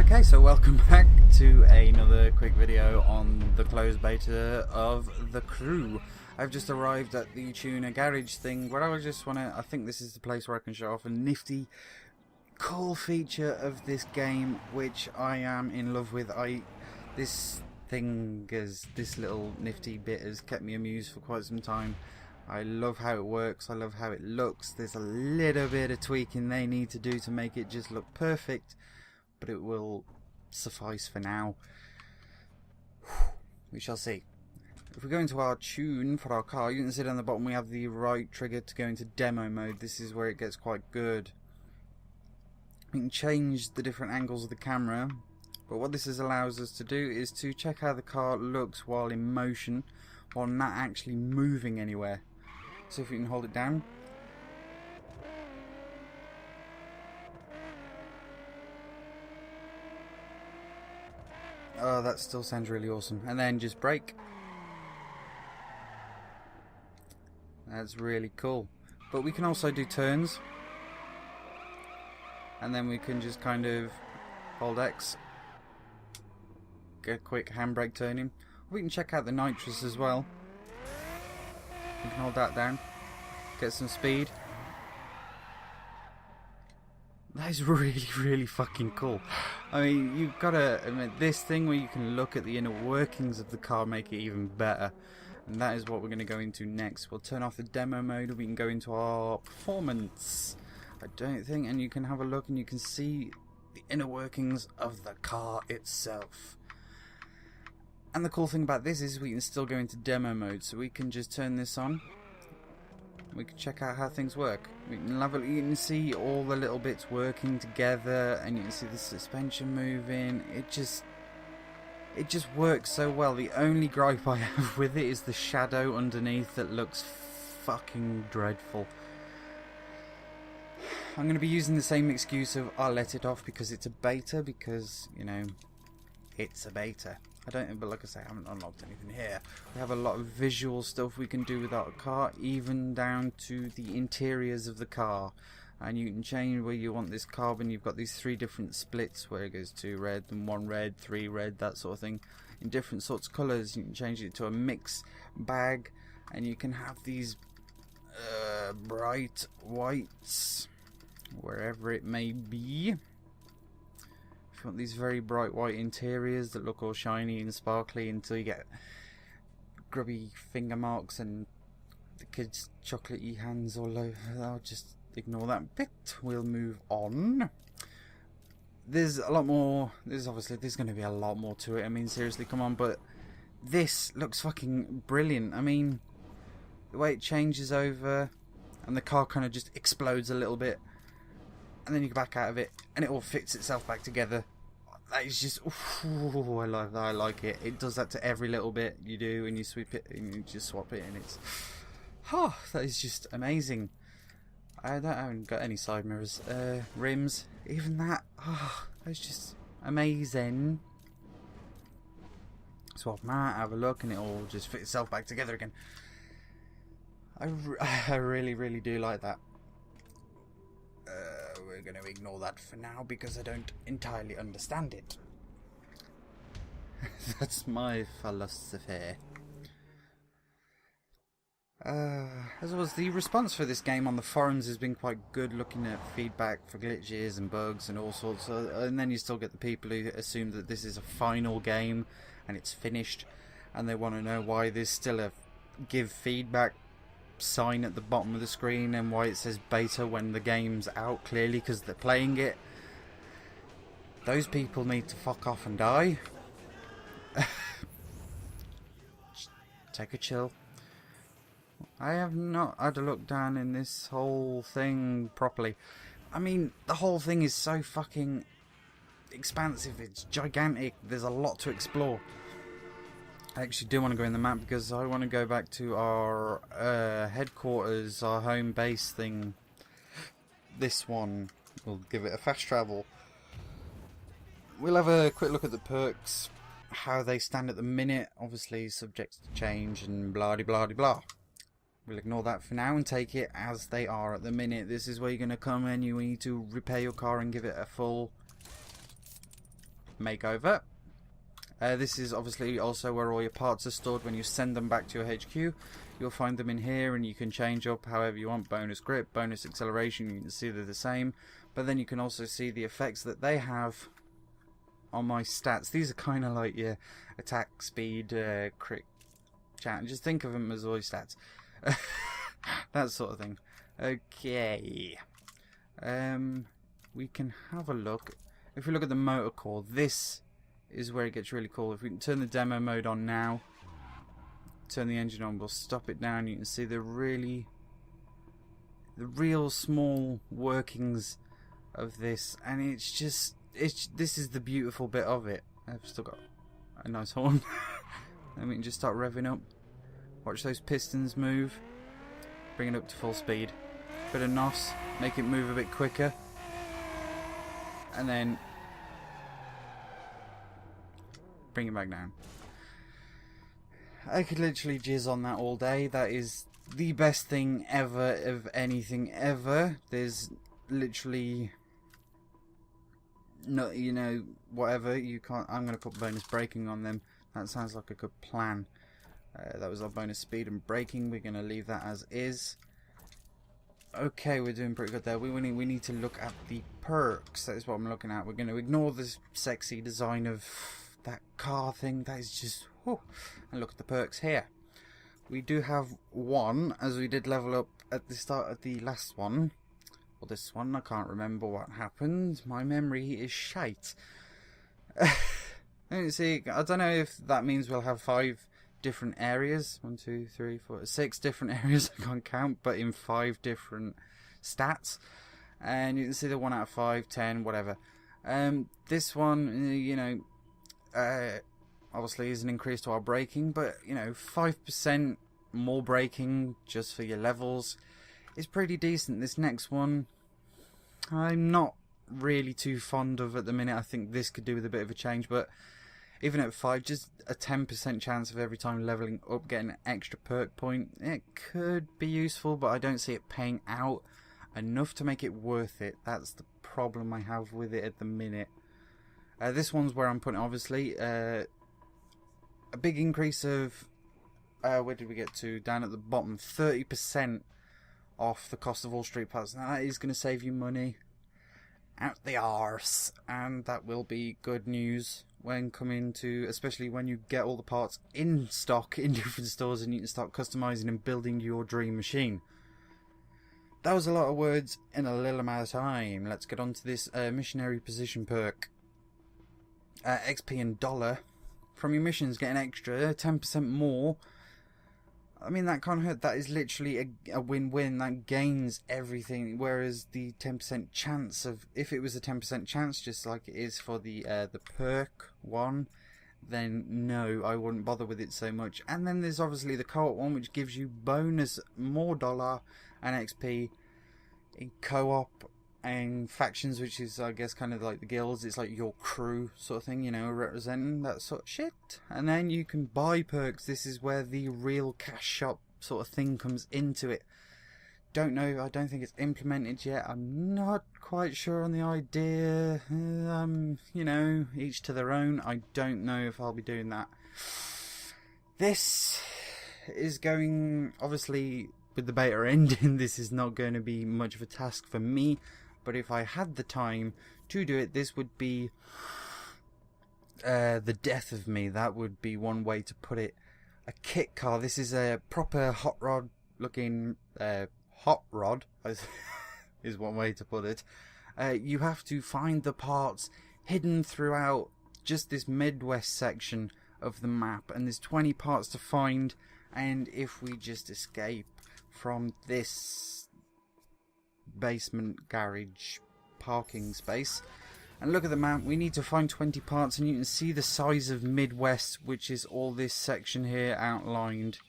Okay, so welcome back to another quick video on the closed beta of The Crew. I've just arrived at the tuner garage thing where I just want to, I think this is the place where I can show off a nifty, cool feature of this game, which I am in love with. This little nifty bit has kept me amused for quite some time. I love how it works, I love how it looks. There's a little bit of tweaking they need to do to make it just look perfect, but it will suffice for now. We shall see. If we go into our tune for our car, you can see down the bottom we have the right trigger to go into demo mode. This is where it gets quite good. We can change the different angles of the camera, but what this allows us to do is to check how the car looks while in motion, while not actually moving anywhere. So if we can hold it down, oh, that still sounds really awesome. And then just brake. That's really cool. But we can also do turns. And then we can just kind of hold X. Get a quick handbrake turning. We can check out the nitrous as well. We can hold that down. Get some speed. That is really fucking cool. I mean, you've got to admit, this thing where you can look at the inner workings of the car make it even better. And that is what we're going to go into next. We'll turn off the demo mode and we can go into our performance. I don't think, and you can have a look and you can see the inner workings of the car itself. And the cool thing about this is we can still go into demo mode, so we can just turn this on. We can check out how things work. We can love it. You can see all the little bits working together, and you can see the suspension moving. It just works so well. The only gripe I have with it is the shadow underneath that looks fucking dreadful. I'm going to be using the same excuse of I'll let it off because it's a beta, because, you know, it's a beta. But like I say, I haven't unlocked anything here. We have a lot of visual stuff we can do with our car, even down to the interiors of the car. And you can change where you want this carbon. You've got these 3 different splits where it goes 2 red and 1 red, 3 red, that sort of thing, in different sorts of colours. You can change it to a mix bag, and you can have these bright whites wherever it may be. If you want these very bright white interiors that look all shiny and sparkly until you get grubby finger marks and the kids' chocolatey hands all over, I'll just ignore that bit. We'll move on. There's a lot more. There's going to be a lot more to it. I mean, seriously, come on. But this looks fucking brilliant. I mean, the way it changes over and the car kind of just explodes a little bit, and then you go back out of it and it all fits itself back together. That is just, ooh, I like it. It does that to every little bit you do, and you sweep it and you just swap it, and it's, oh, that is just amazing. I haven't got any side mirrors, rims, even that. Oh, that's just amazing. Swap them out, have a look, and it all just fits itself back together again. I really do like that. We're going to ignore that for now because I don't entirely understand it. That's my philosophy. As well as the response for this game on the forums has been quite good, looking at feedback for glitches and bugs and all sorts of, and then you still get the people who assume that this is a final game and it's finished, and they want to know why there's still a give feedback sign at the bottom of the screen and why it says beta when the game's out, clearly because they're playing it. Those people need to fuck off and die. Take a chill. I have not had a look down in this whole thing properly. I mean, the whole thing is so fucking expansive, it's gigantic, there's a lot to explore. I actually do want to go in the map because I want to go back to our headquarters, our home base thing. This one, we'll give it a fast travel. We'll have a quick look at the perks, how they stand at the minute, obviously subject to change and blah-de-blah-de-blah. We'll ignore that for now and take it as they are at the minute. This is where you're going to come in, you need to repair your car and give it a full makeover. This is obviously also where all your parts are stored when you send them back to your HQ. You'll find them in here, and you can change up however you want. Bonus grip, bonus acceleration, you can see they're the same. But then you can also see the effects that they have on my stats. These are kind of like your attack, speed, crit, chat. Just think of them as all your stats. That sort of thing. Okay. We can have a look. If we look at the motor core, this is where it gets really cool. If we can turn the demo mode on now, turn the engine on, we'll stop it down. You can see the real small workings of this, and this is the beautiful bit of it. I've still got a nice horn. Then we can just start revving up. Watch those pistons move. Bring it up to full speed. Bit of NOS, make it move a bit quicker, and then bring it back down. I could literally jizz on that all day. That is the best thing ever of anything ever. There's literally no, you know, whatever. You can't. I'm gonna put bonus braking on them. That sounds like a good plan. That was our bonus speed and braking. We're gonna leave that as is. Okay, we're doing pretty good there. We need to look at the perks. That is what I'm looking at. We're going to ignore this sexy design of that car thing. That is just... whew. And look at the perks here. We do have one, as we did level up at the start of the last one. Or this one, I can't remember what happened. My memory is shite. See, I don't know if that means we'll have 5 different areas. 1, 2, 3, 4, 6 different areas. I can't count, but in 5 different stats. And you can see the 1 out of 5, 10, whatever. This one, you know, obviously is an increase to our braking, but you know, 5% more braking just for your levels is pretty decent. This next one, I'm not really too fond of at the minute. I think this could do with a bit of a change, but even at 5, just a 10% chance of every time leveling up getting an extra perk point. It could be useful, but I don't see it paying out enough to make it worth it. That's the problem I have with it at the minute. This one's where I'm putting, obviously, a big increase of, where did we get to? Down at the bottom, 30% off the cost of all street parts. Now that is going to save you money out the arse, and that will be good news when coming to, especially when you get all the parts in stock in different stores and you can start customizing and building your dream machine. That was a lot of words in a little amount of time. Let's get on to this missionary position perk. XP and dollar from your missions, get an extra 10% more. I mean, that can't hurt. That is literally a win-win. That gains everything. Whereas the 10% chance of, if it was a 10% chance, just like it is for the perk one, then no, I wouldn't bother with it so much. And then there's obviously the co-op one, which gives you bonus more dollar and XP in co-op and factions, which is, I guess, kind of like the guilds. It's like your crew sort of thing, you know, representing that sort of shit. And then you can buy perks. This is where the real cash shop sort of thing comes into it. Don't know, I don't think it's implemented yet. I'm not quite sure on the idea. You know, each to their own. I don't know if I'll be doing that. This is going, obviously, with the beta ending, this is not going to be much of a task for me. But if I had the time to do it, this would be the death of me. That would be one way to put it. A kit car. This is a proper hot rod looking hot rod is one way to put it. You have to find the parts hidden throughout just this Midwest section of the map, and there's 20 parts to find. And if we just escape from this basement garage parking space and look at the map, we need to find 20 parts, and you can see the size of Midwest, which is all this section here outlined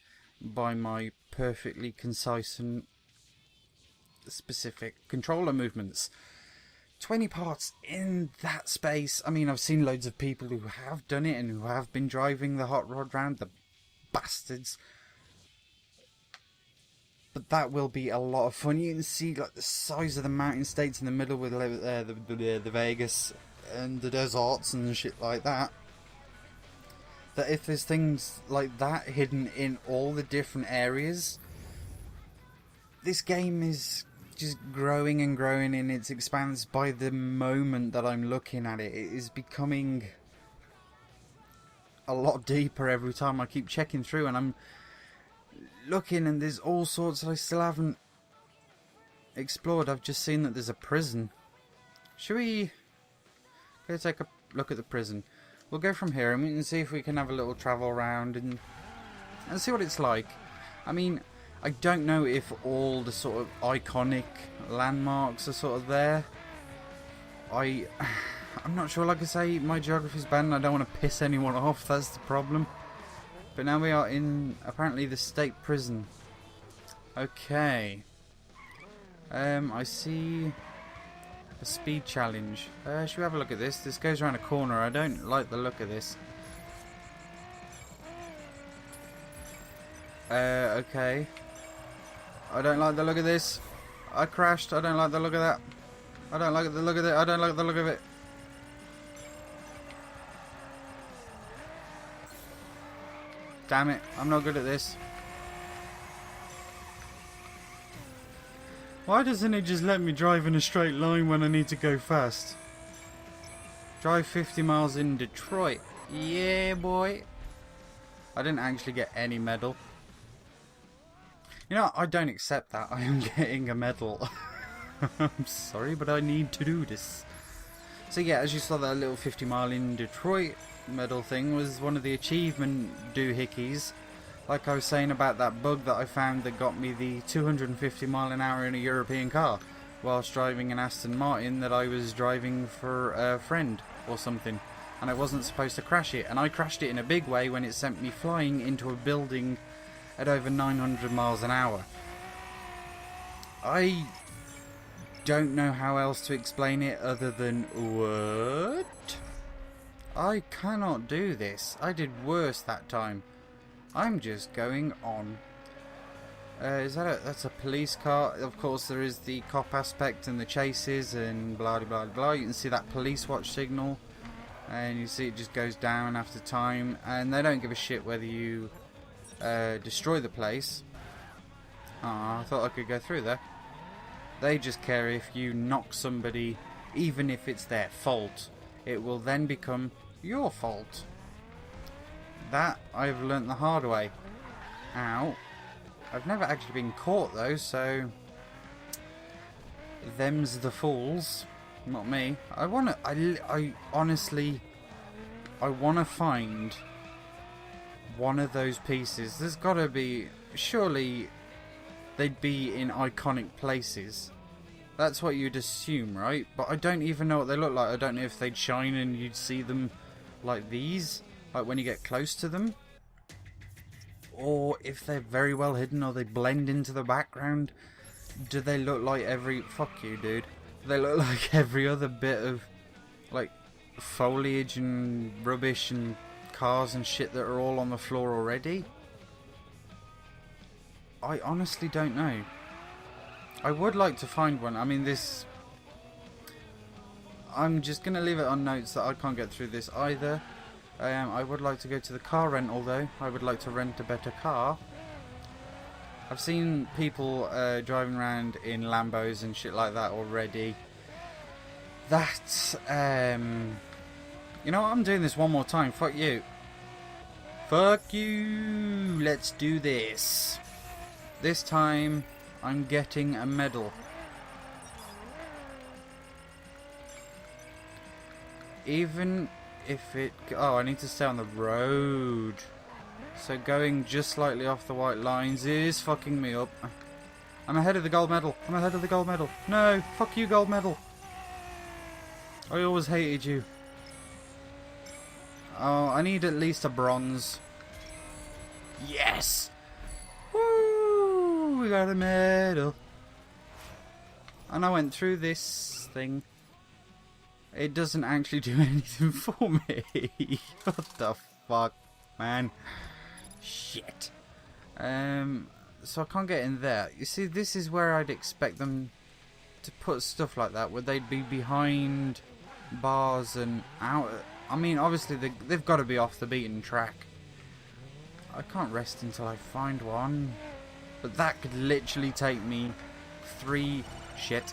by my perfectly concise and specific controller movements. 20 parts in that space. I mean, I've seen loads of people who have done it and who have been driving the hot rod round, the bastards. But that will be a lot of fun. You can see like the size of the mountain states in the middle with the Vegas and the deserts and shit like that, that if there's things like that hidden in all the different areas, this game is just growing and growing in its expanse by the moment that I'm looking at it. It is becoming a lot deeper every time I keep checking through, and I'm looking and there's all sorts that I still haven't explored. I've just seen that there's a prison. Should we go take a look at the prison? We'll go from here and we can see if we can have a little travel around and see what it's like. I mean, I don't know if all the sort of iconic landmarks are sort of there. I'm not sure. Like I say, my geography's bad and I don't want to piss anyone off. That's the problem. But now we are in, apparently, the state prison. Okay. I see a speed challenge. Should we have a look at this? This goes around a corner. I don't like the look of this. Okay. I don't like the look of this. I crashed. I don't like the look of that. I don't like the look of it. I don't like the look of it. Damn it. I'm not good at this. Why doesn't it just let me drive in a straight line when I need to go fast? Drive 50 miles in Detroit. Yeah, boy. I didn't actually get any medal. You know, I don't accept that. I am getting a medal. I'm sorry, but I need to do this. So yeah, as you saw, that little 50 mile in Detroit medal thing was one of the achievement doohickeys. Like I was saying about that bug that I found that got me the 250 mile an hour in a European car whilst driving an Aston Martin that I was driving for a friend or something, and I wasn't supposed to crash it, and I crashed it in a big way when it sent me flying into a building at over 900 miles an hour. I don't know how else to explain it other than what? I cannot do this. I did worse that time. I'm just going on. Is that that's a police car? Of course there is the cop aspect and the chases and blah blah blah. You can see that police watch signal and you see it just goes down after time, and they don't give a shit whether you destroy the place. I thought I could go through there. They just care if you knock somebody, even if it's their fault. It will then become your fault. That I've learnt the hard way. Ow. I've never actually been caught though, so them's the fools, not me. I honestly wanna find one of those pieces. There's gotta be, surely they'd be in iconic places. That's what you'd assume, right? But I don't even know what they look like. I don't know if they'd shine and you'd see them like these, like when you get close to them, or if they're very well hidden or they blend into the background. Do they look like every... Fuck you, dude. Do they look like every other bit of like foliage and rubbish and cars and shit that are all on the floor already? I honestly don't know. I would like to find one. I mean, this... I'm just going to leave it on notes that I can't get through this either. I would like to go to the car rental though. I would like to rent a better car. I've seen people driving around in Lambos and shit like that already. That, you know what, I'm doing this one more time. Fuck you. Fuck you. Let's do this. This time, I'm getting a medal. Even if it... Oh, I need to stay on the road. So going just slightly off the white lines is fucking me up. I'm ahead of the gold medal. I'm ahead of the gold medal. No, fuck you, gold medal. I always hated you. Oh, I need at least a bronze. Yes! Woo! We got a medal. And I went through this thing. It doesn't actually do anything for me. What the fuck, man? Shit. So I can't get in there. You see, this is where I'd expect them to put stuff like that, where they'd be behind bars and out. I mean, obviously they've got to be off the beaten track. I can't rest until I find one. But that could literally take me 3 shit.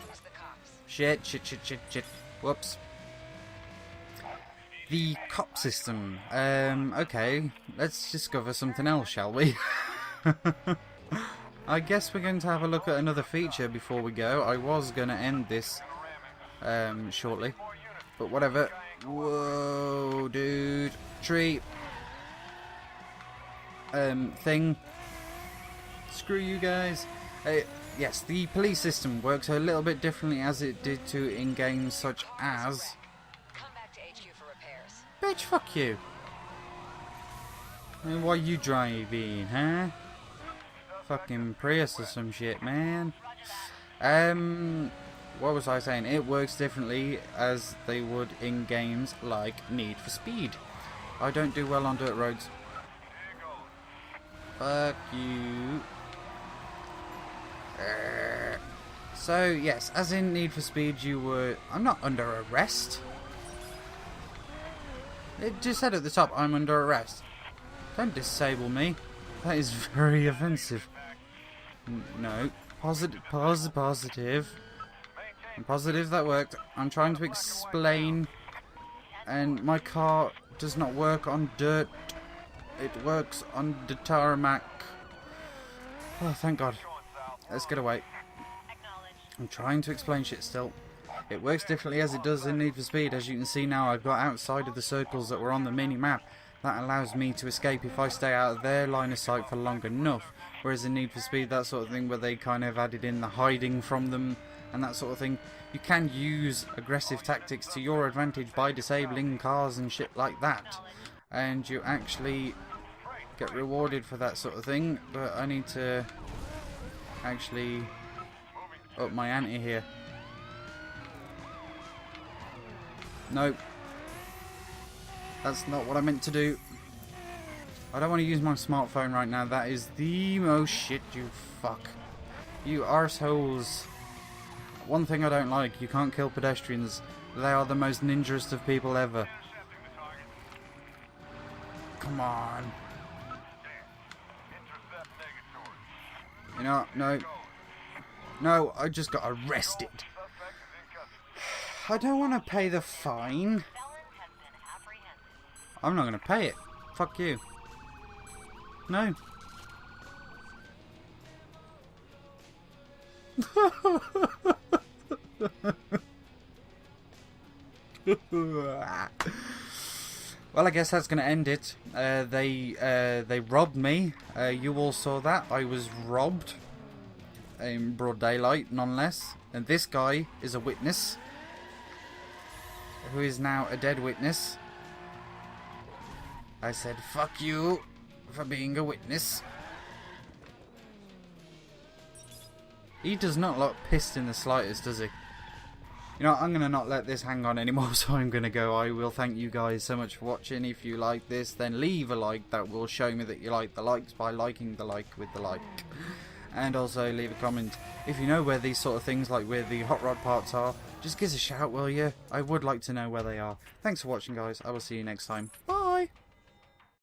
Whoops. The cop system. Okay, let's discover something else, shall we? I guess we're going to have a look at another feature before we go. I was going to end this shortly, but whatever. Whoa, dude. Tree. Thing. Screw you guys. Yes, the police system works a little bit differently as it did in games such as... Come back to HQ for repairs. Bitch, fuck you. I mean, what you driving, huh? Fucking Prius or some shit, man. What was I saying? It works differently as they would in games like Need for Speed. I don't do well on dirt roads. Fuck you. So, yes, as in Need for Speed, you were... I'm not under arrest. It just said at the top, I'm under arrest. Don't disable me. That is very offensive. No. Positive. I'm positive that worked. I'm trying to explain. And my car does not work on dirt. It works on the tarmac. Oh, thank God. Let's get away. I'm trying to explain shit still. It works differently as it does in Need for Speed. As you can see now, I've got outside of the circles that were on the mini-map. That allows me to escape if I stay out of their line of sight for long enough. Whereas in Need for Speed, that sort of thing where they kind of added in the hiding from them and that sort of thing. You can use aggressive tactics to your advantage by disabling cars and shit like that. And you actually get rewarded for that sort of thing. But I need to actually up my ante here. Nope. That's not what I meant to do. I don't want to use my smartphone right now. That is the most shit, you fuck. You arseholes. One thing I don't like, you can't kill pedestrians. They are the most ninjaest of people ever. Come on. You know, no. No, I just got arrested. I don't want to pay the fine. I'm not going to pay it. Fuck you. No. Well, I guess that's going to end it. They robbed me. You all saw that. I was robbed in broad daylight, none less. And this guy is a witness, who is now a dead witness. I said, fuck you for being a witness. He does not look pissed in the slightest, does he? You know, I'm going to not let this hang on anymore, so I'm going to go. I will thank you guys so much for watching. If you like this, then leave a like. That will show me that you like the likes by liking the like with the like. And also leave a comment. If you know where these sort of things, like where the hot rod parts are, just give us a shout, will you? I would like to know where they are. Thanks for watching, guys. I will see you next time. Bye!